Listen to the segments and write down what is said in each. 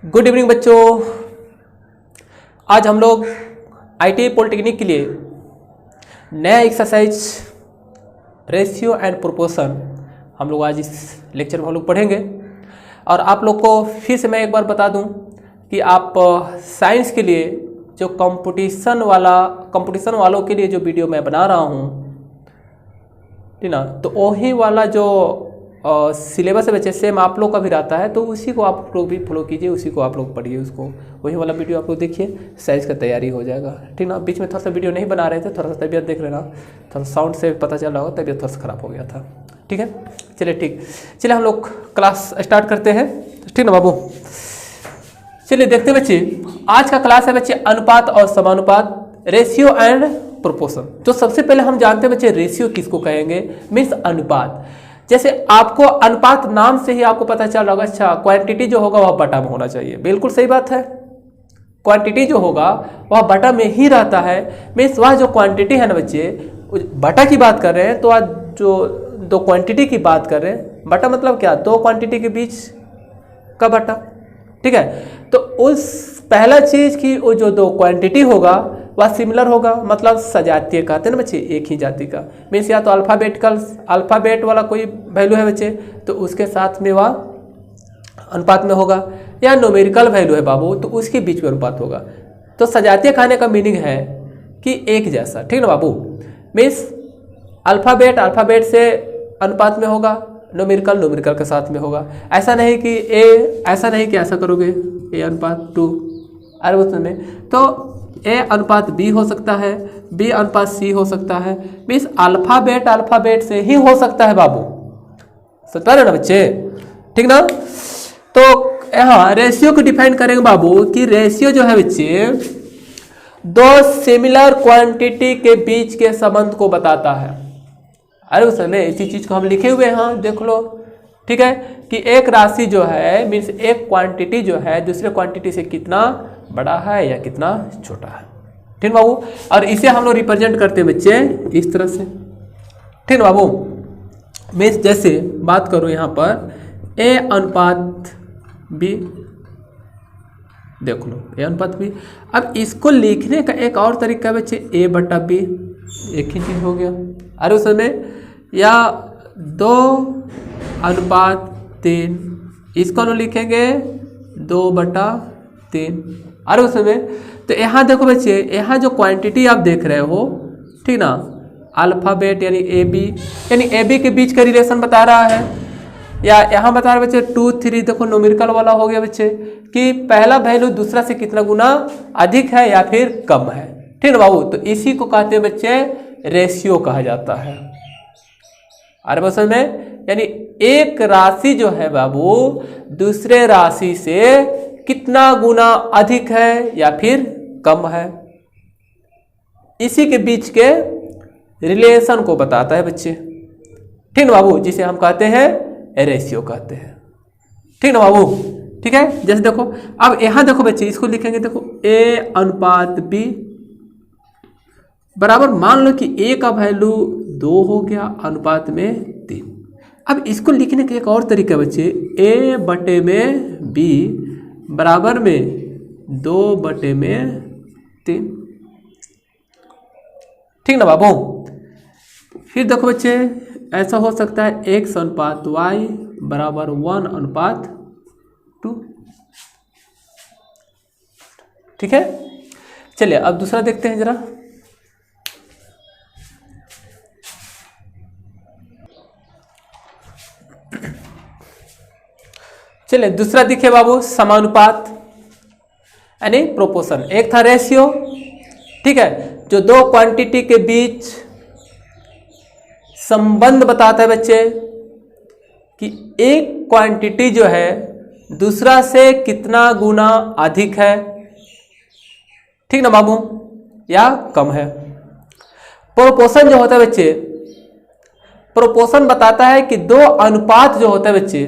Good evening बच्चों। आज हम लोग आईटीआई पॉलिटेक्निक के लिए नया एक्सरसाइज रेशियो एंड प्रोपोर्शन हम लोग आज इस लेक्चर में हम लोग पढ़ेंगे। और आप लोग को फिर से मैं एक बार बता दूं कि आप साइंस के लिए जो कंपटीशन वालों के लिए जो वीडियो मैं बना रहा हूं, ठीक ना, तो वही वाला जो सिलेबस है बच्चे सेम आप लोग का भी रहता है, तो उसी को आप लोग भी फॉलो कीजिए, उसी को आप लोग पढ़िए, उसको वही वाला वीडियो आप लोग देखिए, साइंस का तैयारी हो जाएगा, ठीक ना। बीच में थोड़ा सा वीडियो नहीं बना रहे थे, थोड़ा सा तबीयत देख लेना, थोड़ा साउंड से पता चल रहा होगा तबीयत थोड़ा सा खराब हो गया था, ठीक है। चलिए ठीक, चलिए हम लोग क्लास स्टार्ट करते हैं, ठीक ना बाबू। चलिए देखते बच्चे, आज का क्लास है बच्चे अनुपात और समानुपात, रेशियो एंड प्रोपोर्शन। तो सबसे पहले हम जानते हैं बच्चे रेशियो किसको कहेंगे, मीन्स अनुपात। जैसे आपको अनुपात नाम से ही आपको पता चल रहा होगा, अच्छा क्वांटिटी जो होगा वह बटा में होना चाहिए, बिल्कुल सही बात है। क्वांटिटी जो होगा वह बटा में ही रहता है, मीन्स वह जो क्वांटिटी है ना बच्चे, बटा की बात कर रहे हैं तो आज जो दो क्वांटिटी की बात कर रहे हैं, बटा मतलब क्या, दो क्वांटिटी के बीच का बटा, ठीक है। तो उस पहला चीज की वो जो दो क्वांटिटी होगा वह सिमिलर होगा, मतलब सजातीय कहते हैं ना बच्चे, एक ही जाति का, मीन्स या तो अल्फाबेट वाला कोई वैल्यू है बच्चे तो उसके साथ में वह अनुपात में होगा, या न्यूमेरिकल वैल्यू है बाबू तो उसके बीच में अनुपात होगा। तो सजातीय कहने का मीनिंग है कि एक जैसा, ठीक ना बाबू। मीन्स अल्फाबेट से अनुपात में होगा, न्यूमेरिकल के साथ में होगा। ऐसा नहीं कि ऐसा करोगे ए अनुपात 2, अरे उसमें तो ए अनुपात बी हो सकता है, बी अनुपात सी हो सकता है, मीन्स अल्फाबेट से ही हो सकता है बाबू, समझ पा रहे ना बच्चे, ठीक ना। तो यहाँ रेशियो को डिफाइन करेंगे बाबू कि रेशियो जो है बच्चे दो सिमिलर क्वांटिटी के बीच के संबंध को बताता है। अरे उस समय इसी चीज को हम लिखे हुए हैं, देख लो, ठीक है, कि एक राशि जो है मीन्स एक क्वांटिटी जो है दूसरे क्वांटिटी से कितना बड़ा है या कितना छोटा है, ठीक बाबू। और इसे हम लोग रिप्रेजेंट करते हैं बच्चे इस तरह से, ठीक ना बाबू। मीन्स जैसे बात करो यहाँ पर ए अनुपात बी, देख लो ए अनुपात बी। अब इसको लिखने का एक और तरीका है बच्चे, ए बटा बी, एक ही चीज हो गया। अरे उस समय या 2 अनुपात 3, इसको हम लिखेंगे 2 बटा 3। अरे उस समय तो यहाँ देखो बच्चे, यहाँ जो क्वांटिटी आप देख रहे हो, ठीक ना, अल्फाबेट यानी ए बी के बीच का रिलेशन बता रहा है, या यहाँ बता रहे बच्चे 2 3, देखो न्यूमेरिकल वाला हो गया बच्चे कि पहला वैल्यू दूसरा से कितना गुना अधिक है या फिर कम है, ठीक ना बाबू। तो इसी को कहते हैं बच्चे रेशियो कहा जाता है। अरे बस में यानी एक राशि जो है बाबू दूसरे राशि से कितना गुना अधिक है या फिर कम है, इसी के बीच के रिलेशन को बताता है बच्चे, ठीक ना बाबू, जिसे हम कहते हैं रेशियो कहते हैं, ठीक ना बाबू, ठीक है। जैसे देखो अब यहां देखो बच्चे, इसको लिखेंगे, देखो ए अनुपात बी बराबर, मान लो कि ए का वैल्यू 2 हो गया, अनुपात में 3। अब इसको लिखने का एक और तरीका बच्चे, ए बटे में बी बराबर में 2 बटे में 3, ठीक ना बाबू। फिर देखो बच्चे ऐसा हो सकता है x अनुपात y बराबर 1 अनुपात 2, ठीक है। चलिए अब दूसरा देखते हैं जरा। चलिए दूसरा दिखे बाबू समानुपात यानी प्रोपोर्शन। एक था रेशियो, ठीक है, जो दो क्वांटिटी के बीच संबंध बताता है बच्चे कि एक क्वांटिटी जो है दूसरा से कितना गुना अधिक है, ठीक ना बाबू, या कम है। प्रोपोर्शन जो होता है बच्चे, प्रोपोर्शन बताता है कि दो अनुपात जो होता है बच्चे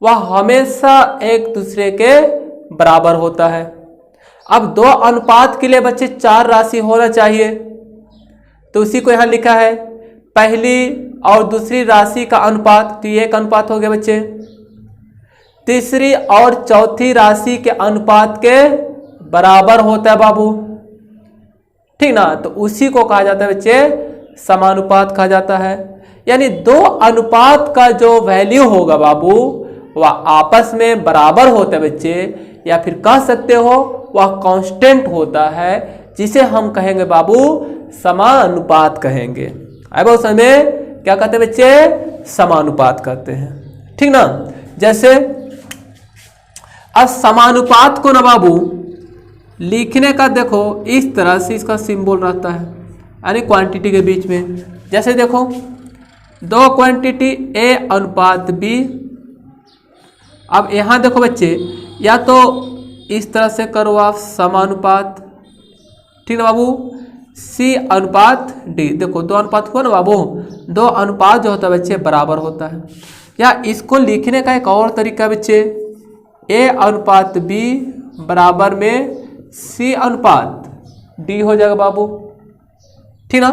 वह हमेशा एक दूसरे के बराबर होता है। अब दो अनुपात के लिए बच्चे 4 राशि होना चाहिए, तो उसी को यहां लिखा है, पहली और दूसरी राशि का अनुपात, तो ये एक अनुपात हो गया बच्चे। तीसरी और चौथी राशि के अनुपात के बराबर होता है बाबू, ठीक ना। तो उसी को कहा जाता है बच्चे समानुपात कहा जाता है। यानी दो अनुपात का जो वैल्यू होगा बाबू वह आपस में बराबर होता है बच्चे, या फिर कह सकते हो वह कांस्टेंट होता है, जिसे हम कहेंगे बाबू समानुपात कहेंगे। अब उस समय क्या कहते हैं बच्चे, समानुपात कहते हैं, ठीक ना। जैसे अब समानुपात को ना बाबू लिखने का देखो इस तरह से इसका सिंबल रहता है, यानी क्वांटिटी के बीच में। जैसे देखो दो क्वांटिटी ए अनुपात बी। अब यहां देखो बच्चे, या तो इस तरह से करो आप समानुपात, ठीक है बाबू, सी अनुपात डी। देखो दो अनुपात हुआ ना बाबू, दो अनुपात जो होता है बच्चे बराबर होता है। या इसको लिखने का एक और तरीका बच्चे, ए अनुपात बी बराबर में सी अनुपात डी हो जाएगा बाबू, ठीक ना।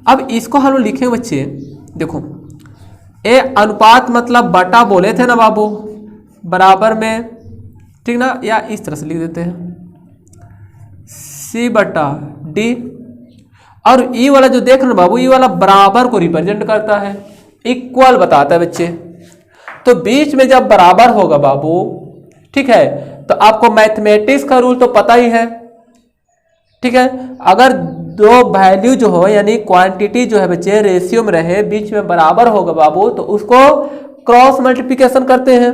अब इसको हम लोग लिखेंगे बच्चे, देखो ए अनुपात मतलब बटा बोले थे ना बाबू, बराबर में, ठीक ना। या इस तरह से लिख देते हैं सी बटा डी। और ई वाला जो देख रहे हो बाबू, ई वाला बराबर को रिप्रेजेंट करता है, इक्वल बताता है बच्चे। तो बीच में जब बराबर होगा बाबू, ठीक है, तो आपको मैथमेटिक्स का रूल तो पता ही है, ठीक है। अगर दो वैल्यू जो हो यानी क्वांटिटी जो है बच्चे रेशियो में रहे, बीच में बराबर होगा बाबू, तो उसको क्रॉस मल्टीप्लिकेशन करते हैं।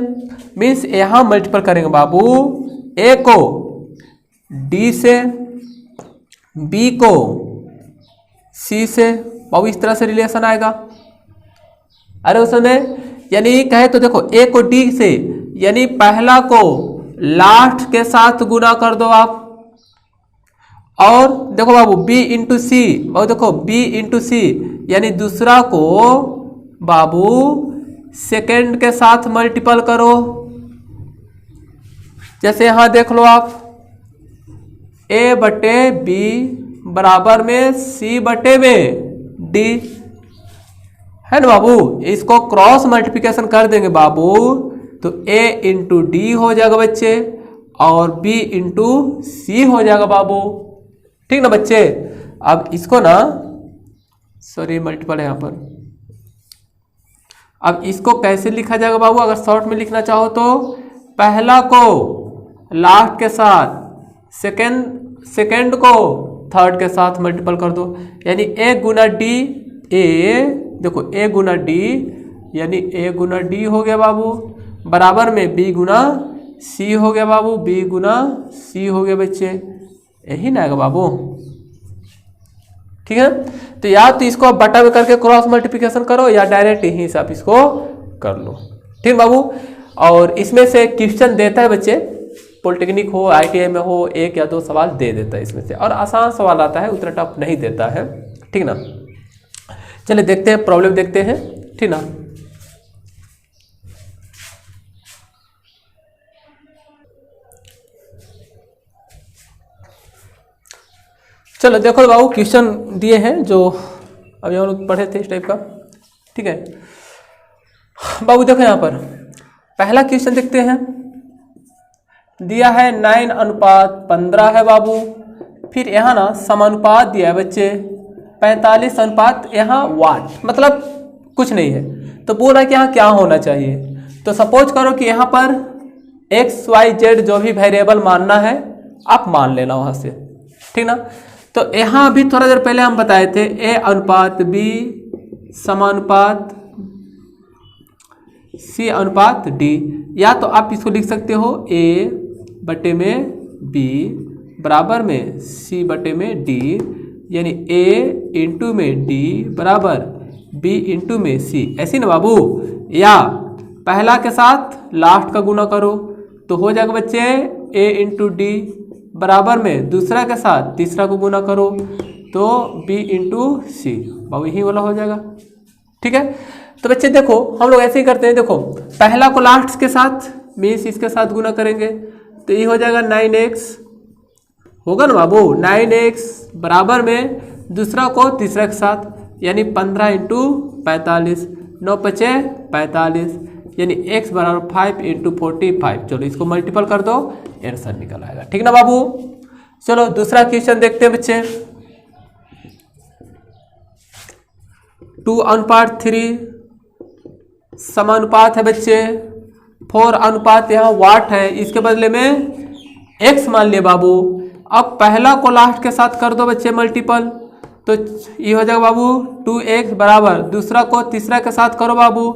मीन्स यहां मल्टीपल करेंगे बाबू, ए को डी से, बी को सी से, बाबू इस तरह से रिलेशन आएगा। अरे उस समय यानी कहे तो देखो ए को डी से, यानी पहला को लास्ट के साथ गुना कर दो आप। और देखो बाबू बी इंटू सी, बाबू देखो बी इंटू सी, यानी दूसरा को बाबू सेकेंड के साथ मल्टीपल करो। जैसे यहां देख लो आप, ए बटे बी बराबर में सी बटे में डी, है ना बाबू। इसको क्रॉस मल्टीप्लिकेशन कर देंगे बाबू, तो ए इंटू डी हो जाएगा बच्चे, और बी इंटू सी हो जाएगा बाबू, ठीक ना बच्चे। अब इसको ना, सॉरी मल्टीपल है यहां पर, अब इसको कैसे लिखा जाएगा बाबू, अगर शॉर्ट में लिखना चाहो तो पहला को लास्ट के साथ, सेकेंड को थर्ड के साथ मल्टीपल कर दो, यानी ए गुना डी, ए देखो ए गुना डी, यानी ए गुना डी हो गया बाबू, बराबर में बी गुना सी हो गया बाबू, बी गुना सी हो गया बच्चे, यही ना आएगा बाबू, ठीक है। तो या तो इसको बटा में करके क्रॉस मल्टीप्लिकेशन करो, या डायरेक्ट यहीं से आप इसको कर लो, ठीक बाबू। और इसमें से क्वेश्चन देता है बच्चे, पॉलिटेक्निक हो ITI में हो, एक या दो सवाल दे देता है इसमें से, और आसान सवाल आता है, उतना टफ नहीं देता है, ठीक ना। चलिए देखते हैं, प्रॉब्लम देखते हैं, ठीक ना। चलो देखो बाबू, क्वेश्चन दिए हैं जो अभी हम लोग पढ़े थे इस टाइप का, ठीक है बाबू। देखो यहाँ पर पहला क्वेश्चन देखते हैं, दिया है 9 अनुपात 15 है बाबू। फिर यहाँ ना समानुपात दिया है बच्चे 45 अनुपात यहाँ वाट, मतलब कुछ नहीं है। तो बोल रहा है कि यहाँ क्या होना चाहिए। तो सपोज करो कि यहाँ पर XYZ जो भी वेरिएबल मानना है आप मान लेना वहाँ से, ठीक ना। तो यहाँ भी थोड़ा देर पहले हम बताए थे A अनुपात B समानुपात C अनुपात D, या तो आप इसको लिख सकते हो A बटे में B बराबर में C बटे में D, यानी A इंटू में D बराबर B इंटू में C, ऐसी ना बाबू। या पहला के साथ लास्ट का गुना करो तो हो जाएगा बच्चे A इंटू डी बराबर में दूसरा के साथ तीसरा को गुना करो तो B इंटू सी, बाबू यही वाला हो जाएगा, ठीक है। तो बच्चे देखो हम लोग ऐसे ही करते हैं, देखो पहला को लास्ट के साथ मीन्स इसके साथ गुना करेंगे तो ये हो जाएगा 9x, होगा ना बाबू 9x बराबर में दूसरा को तीसरा के साथ, यानी 15 इंटू 45, 9 × 5 = 45, यानी x बराबर 5 इंटू 45। चलो इसको मल्टीपल कर दो, आंसर निकल आएगा। ठीक ना बाबू। चलो दूसरा क्वेश्चन देखते हैं बच्चे। 2:3 समानुपात है बच्चे 4 अनुपात यहाँ वाट है, इसके बदले में x मान लिए बाबू। अब पहला को लास्ट के साथ कर दो बच्चे मल्टीपल, तो ये हो जाएगा बाबू 2x बराबर, दूसरा को तीसरा के साथ करो बाबू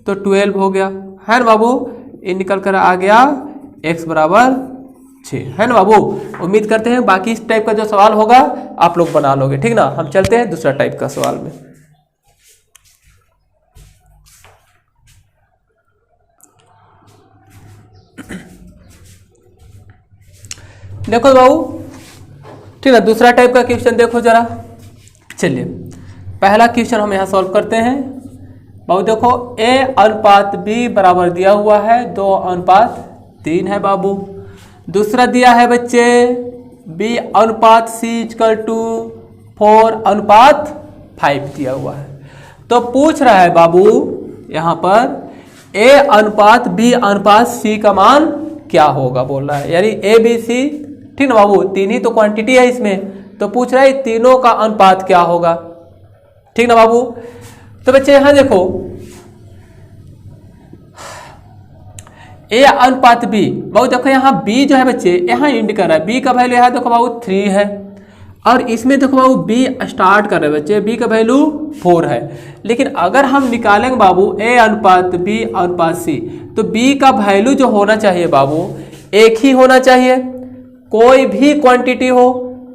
तो 12 हो गया, है ना बाबू। ये निकल कर आ गया x बराबर 6, है ना बाबू। उम्मीद करते हैं बाकी इस टाइप का जो सवाल होगा आप लोग बना लोगे। ठीक ना, हम चलते हैं दूसरा टाइप का सवाल में। देखो बाबू, ठीक है, दूसरा टाइप का क्वेश्चन देखो जरा। चलिए पहला क्वेश्चन हम यहाँ सॉल्व करते हैं बाबू। देखो a अनुपात b बराबर दिया हुआ है 2:3 है बाबू। दूसरा दिया है बच्चे b अनुपात c इक्वल टू 4:5 दिया हुआ है। तो पूछ रहा है बाबू यहाँ पर a अनुपात b अनुपात c का मान क्या होगा बोल रहा है, यानी a b c। ठीक ना बाबू, तीन ही तो क्वांटिटी है इसमें, तो पूछ रहा है तीनों का अनुपात क्या होगा। ठीक ना बाबू। तो बच्चे यहां देखो a अनुपात b, बाबू देखो यहाँ b जो है बच्चे यहाँ इंड कर रहा है, b का वैल्यू यहाँ देखो बाबू 3 है, और इसमें देखो बाबू b स्टार्ट कर रहे हैं बच्चे, b का वैल्यू 4 है। लेकिन अगर हम निकालेंगे बाबू a अनुपात b अनुपात c, तो b का वैल्यू जो होना चाहिए बाबू एक ही होना चाहिए। कोई भी क्वांटिटी हो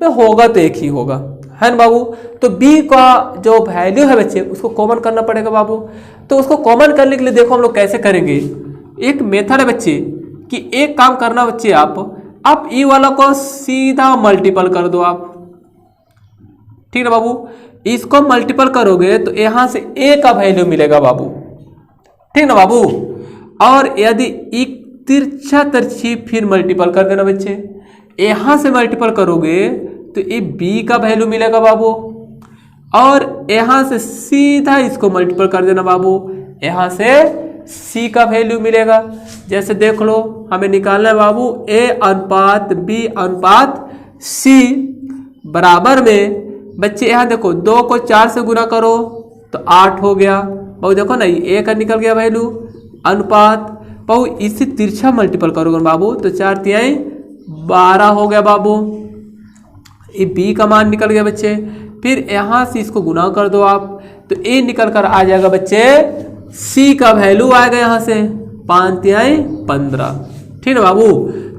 तो होगा तो एक ही होगा, है ना बाबू। तो b का जो वैल्यू है बच्चे उसको कॉमन करना पड़ेगा बाबू। तो उसको कॉमन करने के लिए देखो हम लोग कैसे करेंगे। एक मेथड है बच्चे कि एक काम करना बच्चे, आप ई वाला को सीधा मल्टीपल कर दो आप। ठीक है बाबू, इसको मल्टीपल करोगे तो यहां से a का वैल्यू मिलेगा बाबू। ठीक ना बाबू। और यदि एक तिरछा तरछी फिर मल्टीपल कर देना बच्चे, यहां से मल्टीपल करोगे तो ये b का वैल्यू मिलेगा बाबू, और यहां से सीधा इसको मल्टीपल कर देना बाबू, यहां से c का वैल्यू मिलेगा। जैसे देख लो हमें निकालना है बाबू a अनुपात b अनुपात c बराबर में बच्चे यहाँ देखो 2 को 4 से गुना करो तो 8 हो गया बाबू। देखो ना ये a का निकल गया वैल्यू अनुपात बाबू, इससे तिरछा मल्टीपल करोगे बाबू तो 4 तिहाई 12 हो गया बाबू। ये b का मान निकल गया बच्चे। फिर यहाँ से इसको गुना कर दो आप तो a निकल कर आ जाएगा बच्चे, c का वैल्यू आएगा यहाँ से 5 तिहाई 15। ठीक है बाबू।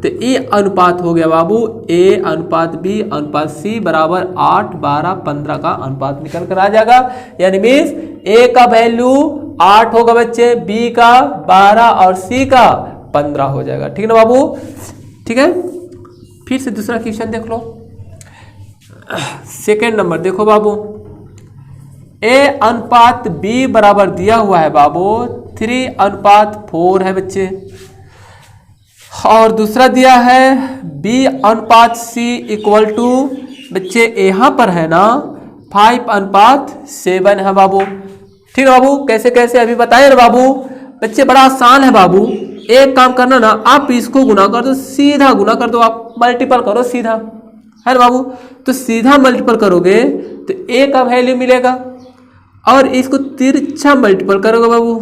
तो ये अनुपात हो गया बाबू a अनुपात b अनुपात c बराबर 8, 12, 15 का अनुपात निकल कर आ जाएगा। यानी मीन्स a का वैल्यू 8 होगा बच्चे, b का 12 और c का 15 हो जाएगा। ठीक है ना बाबू। ठीक है, फिर से दूसरा क्वेश्चन देख लो। सेकेंड नंबर देखो बाबू, a अनुपात b बराबर दिया हुआ है बाबू 3:4 है बच्चे, और दूसरा दिया है b अनुपात c इक्वल टू बच्चे यहाँ पर है ना 5:7 है बाबू। ठीक है बाबू, कैसे कैसे अभी बताए ना बाबू बच्चे, बड़ा आसान है बाबू। एक काम करना ना, आप इसको गुना कर दो, सीधा गुना कर दो, आप मल्टीपल करो सीधा, है ना बाबू। तो सीधा मल्टीपल करोगे तो a का वैल्यू मिलेगा, और इसको तिरछा मल्टीपल करोगे बाबू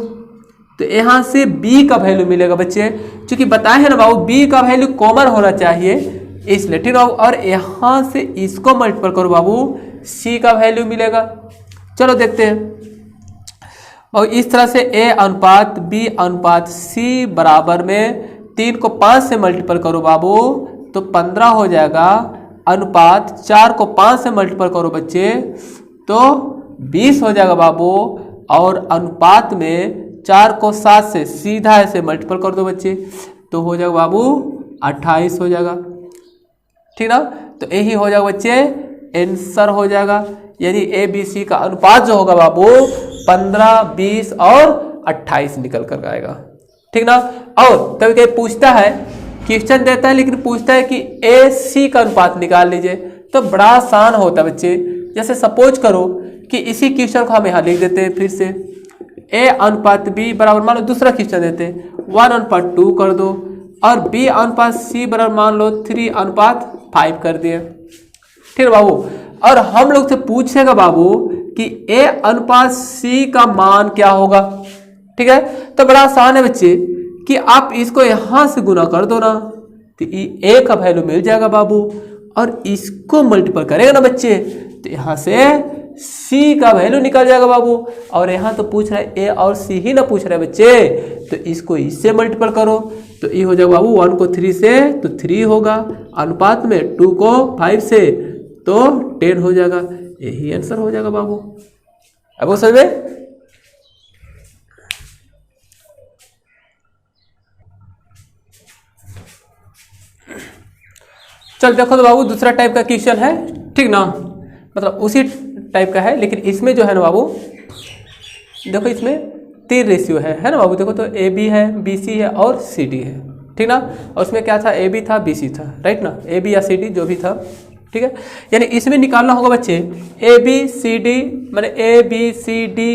तो यहाँ से b का वैल्यू मिलेगा बच्चे। क्योंकि बताए हैं ना बाबू b का वैल्यू कॉमन होना चाहिए इसलिए। ठीक है बाबू, और यहाँ से इसको मल्टीपल करो बाबू, c का वैल्यू मिलेगा। चलो देखते हैं। और इस तरह से a अनुपात b अनुपात c बराबर में 3 को 5 से मल्टीपल करो बाबू तो 15 हो जाएगा, अनुपात 4 को 5 से मल्टीपल करो बच्चे तो 20 हो जाएगा बाबू, और अनुपात में 4 को 7 से सीधा ऐसे मल्टीपल कर दो बच्चे तो हो जाएगा बाबू 28 हो जाएगा। ठीक ना, तो यही हो जाएगा बच्चे आंसर हो जाएगा। यानी ए बी सी का अनुपात जो होगा बाबू 15, 20 और 28 निकल कर आएगा। ठीक ना। और कभी कभी पूछता है, क्वेश्चन देता है लेकिन पूछता है कि ए सी का अनुपात निकाल लीजिए, तो बड़ा आसान होता है बच्चे। जैसे सपोज करो कि इसी क्वेश्चन को हम यहाँ लिख देते हैं फिर से, ए अनुपात बी बराबर मान लो दूसरा क्वेश्चन देते 1/2 कर दो, और बी अनुपात सी बराबर मान लो 3/5 कर दिए। ठीक है बाबू, और हम लोग से पूछेगा बाबू कि ए अनुपात सी का मान क्या होगा। ठीक है, तो बड़ा आसान है बच्चे कि आप इसको यहां से गुना कर दो ना, तो ए का वैल्यू मिल जाएगा बाबू, और इसको मल्टीपल करेगा ना बच्चे तो यहां से सी का वैल्यू निकल जाएगा बाबू। और यहां तो पूछ रहा है ए और सी ही ना पूछ रहा है बच्चे, तो इसको इससे मल्टीपल करो तो ये हो जाएगा बाबू 1 को 3 से तो 3 होगा, अनुपात में 2 को 5 से तो 10 हो जाएगा। यही आंसर हो जाएगा बाबू। अब वो समझ में? चल देखो तो बाबू दूसरा टाइप का क्वेश्चन है, ठीक ना, मतलब उसी टाइप का है, लेकिन इसमें जो है ना बाबू देखो इसमें 3 रेशियो है ना बाबू। देखो तो ए बी है, बी सी है और सी डी है, ठीक ना। और उसमें क्या था, ए बी था, बी सी था, राइट ना, ए बी या सी डी जो भी था, ठीक है। यानी इसमें निकालना होगा बच्चे ए बी सी डी, मैंने ए बी सी डी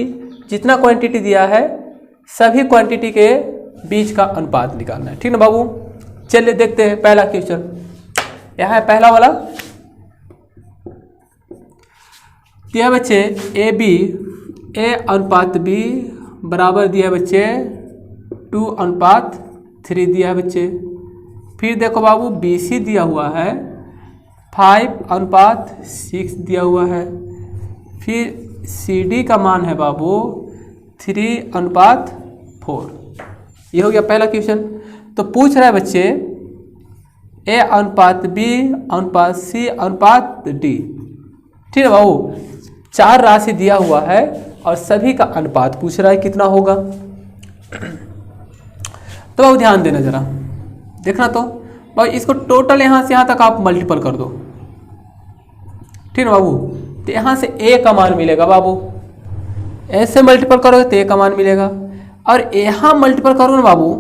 जितना क्वांटिटी दिया है सभी क्वांटिटी के बीच का अनुपात निकालना है, ठीक ना बाबू। चलिए देखते हैं पहला क्वेश्चन, यह है पहला वाला। दिया बच्चे ए बी, ए अनुपात बी बराबर दिया बच्चे 2/3 दिया है बच्चे। फिर देखो बाबू बी सी दिया हुआ है 5/6 दिया हुआ है। फिर सी डी का मान है बाबू 3/4। ये हो गया पहला क्वेश्चन। तो पूछ रहा है बच्चे ए अनुपात बी अनुपात सी अनुपात डी, ठीक है बाबू। 4 राशि दिया हुआ है और सभी का अनुपात पूछ रहा है कितना होगा। तो बाबू ध्यान देना जरा, देखना तो बाबू इसको टोटल यहां से यहां तक आप मल्टीपल कर दो, ठीक है बाबू। तो यहां से ए का मान मिलेगा बाबू, ऐसे मल्टीपल करोगे तो ए का मान मिलेगा, और यहां मल्टीपल करोगे ना बाबू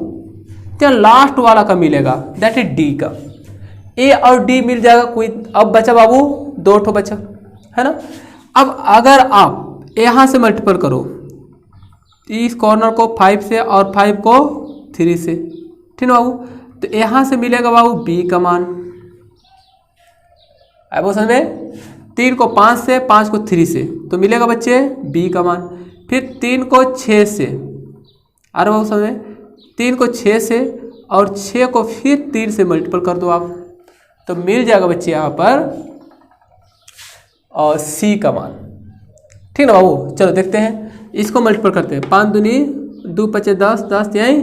तो लास्ट वाला का मिलेगा, दैट इज डी का। ए और डी मिल जाएगा, कोई अब बचा बाबू 2 ठो बचा है ना। अब अगर आप यहां से मल्टीपल करो इस कॉर्नर को 5 से और 5 को 3 से, ठीक है बाबू, तो यहां से मिलेगा बाबू बी का मान। अब वो समझ में 3 को 5 से 5 को 3 से तो मिलेगा बच्चे बी का मान। फिर 3 को 6 से, अरे बाबू समझ में 3 को 6 से और 6 को फिर 3 से मल्टीपल कर दो आप, तो मिल जाएगा बच्चे यहाँ पर और सी का मान, ठीक ना बाबू। चलो देखते हैं, इसको मल्टीपल करते हैं। 5 दूनी 2 5 10, 10 यहीं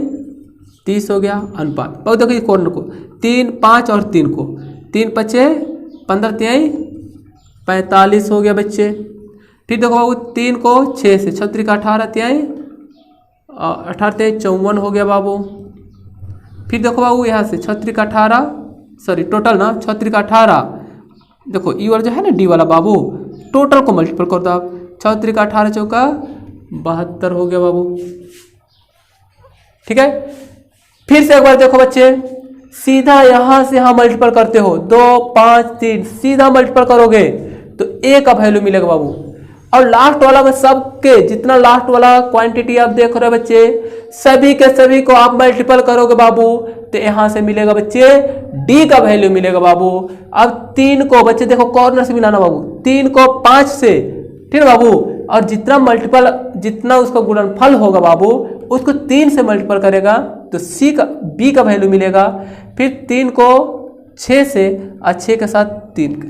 30 हो गया अनुपात। बाबू देखो ये कॉर्नर को 3 5 और 3 को 3 5 15 यहीं 45 हो गया बच्चे। फिर देखो बाबू 3 को 6 से 6 3 18 यहीं 18 54 हो गया बाबू। फिर देखो बाबू यहाँ से 6 3 18, सॉरी टोटल ना 6 3 18, देखो ई वाला जो है ना डी वाला बाबू, टोटल को मल्टीपल कर दो आप, 6 3 18 चौका 72 हो गया बाबू, ठीक है। फिर से एक बार देखो बच्चे, सीधा यहां से यहां मल्टीपल करते हो 2 5 3, सीधा मल्टीपल करोगे तो ए का वैल्यू मिलेगा बाबू। और लास्ट वाला में सबके जितना लास्ट वाला क्वांटिटी आप देख रहे हो बच्चे, सभी के सभी को आप मल्टीपल करोगे बाबू तो यहां से मिलेगा बच्चे डी का वैल्यू मिलेगा बाबू। अब 3 को बच्चे देखो कॉर्नर से मिलाना बाबू, 3 को 5 से, ठीक है बाबू, और जितना मल्टीपल जितना उसका गुणनफल होगा बाबू उसको 3 से मल्टीपल करेगा तो सी का बी का वैल्यू मिलेगा। फिर 3 को 6 से और 6 के साथ 3 का,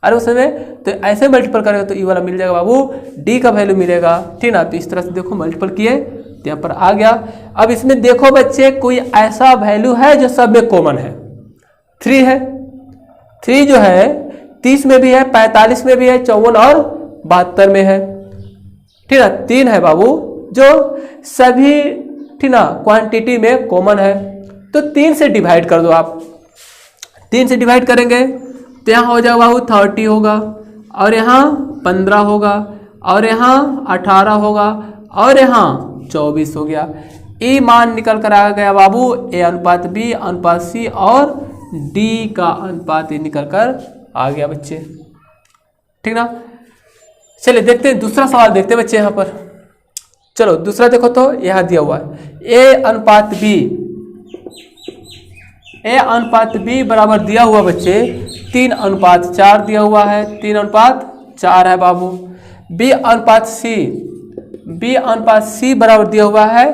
अरे उस समय तो ऐसे मल्टीपल करेगा तो ई वाला मिल जाएगा बाबू, डी का वैल्यू मिलेगा, ठीक ना। तो इस तरह से देखो मल्टीपल किए तो यहाँ पर आ गया। अब इसमें देखो बच्चे कोई ऐसा वैल्यू है जो सब में कॉमन है, 3 है। 3 जो है 30 में भी है, 45 में भी है, 54 और 72 में है, ठीक ना। 3 है बाबू जो सभी, ठीक ना, क्वांटिटी में कॉमन है। तो 3 से डिवाइड कर दो आप, 3 से डिवाइड करेंगे तो यहाँ हो जाएगा बाबू 30 होगा, और यहाँ 15 होगा, और यहाँ 18 होगा, और यहाँ 24 हो गया। ए मान निकल कर आ गया बाबू ए अनुपात बी अनुपात सी, और डी का अनुपात निकल कर आ गया बच्चे, ठीक ना। चलिए देखते हैं दूसरा सवाल, देखते हैं बच्चे यहाँ पर। चलो दूसरा देखो तो यहाँ दिया हुआ है ए अनुपात बी बराबर दिया हुआ बच्चे 3:4 दिया हुआ है, 3:4 है बाबू। बी अनुपात सी बराबर दिया हुआ है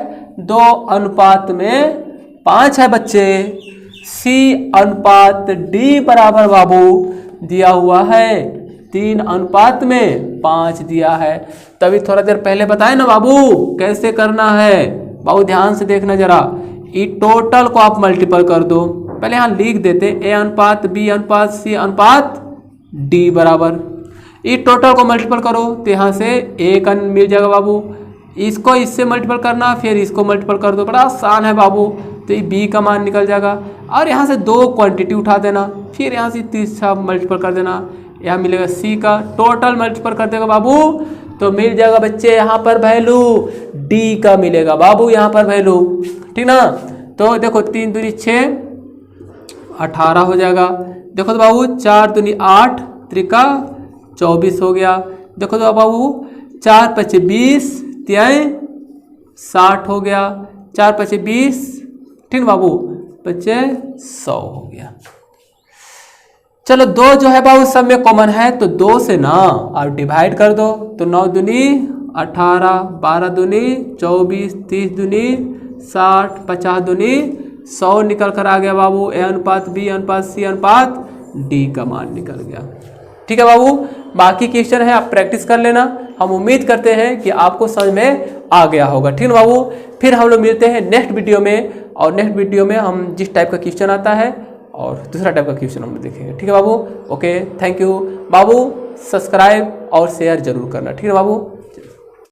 2:5 है बच्चे। सी अनुपात डी बराबर बाबू दिया हुआ है 3:5 दिया है। तभी थोड़ा देर पहले बताए ना बाबू कैसे करना है। बाबू ध्यान से देखना जरा, ई टोटल को आप मल्टीपल कर दो। पहले यहाँ लिख देते ए अनुपात बी अनुपात सी अनुपात डी बराबर, ई टोटल को मल्टीपल करो तो यहाँ से एक अन मिल जाएगा बाबू। इसको इससे मल्टीपल करना, फिर इसको मल्टीपल कर दो, बड़ा आसान है बाबू। तो ये बी का मान निकल जाएगा और यहाँ से 2 क्वांटिटी उठा देना, फिर यहाँ से तीसरा मल्टीपल कर देना, यहाँ मिलेगा सी का टोटल मल्टीपल कर देगा बाबू तो मिल जाएगा बच्चे यहाँ पर वैल्यू डी का मिलेगा बाबू, यहाँ पर वैल्यू, ठीक ना। तो देखो 3 दूनी 6 18 हो जाएगा। देखो तो बाबू 4 दूनी 8 त्रिका 24 हो गया। देखो तो बाबू 4 × 20 3 60 हो गया, 4 × 20 ठीक बाबू बच्चे 100 हो गया। चलो 2 जो है बाबू सब में कॉमन है तो 2 से ना और डिवाइड कर दो तो 9 दूनी 18 12 दूनी 24 30 दूनी 60 50 दूनी 100 निकल कर आ गया बाबू। ए अनुपात बी अनुपात सी अनुपात डी का मान निकल गया। ठीक है बाबू, बाकी क्वेश्चन है आप प्रैक्टिस कर लेना। हम उम्मीद करते हैं कि आपको समझ में आ गया होगा। ठीक है बाबू, फिर हम लोग मिलते हैं नेक्स्ट वीडियो में, और नेक्स्ट वीडियो में हम जिस टाइप का क्वेश्चन आता है और दूसरा टाइप का क्वेश्चन हम देखेंगे। ठीक है बाबू, ओके, थैंक यू बाबू। सब्सक्राइब और शेयर जरूर करना। ठीक है बाबू।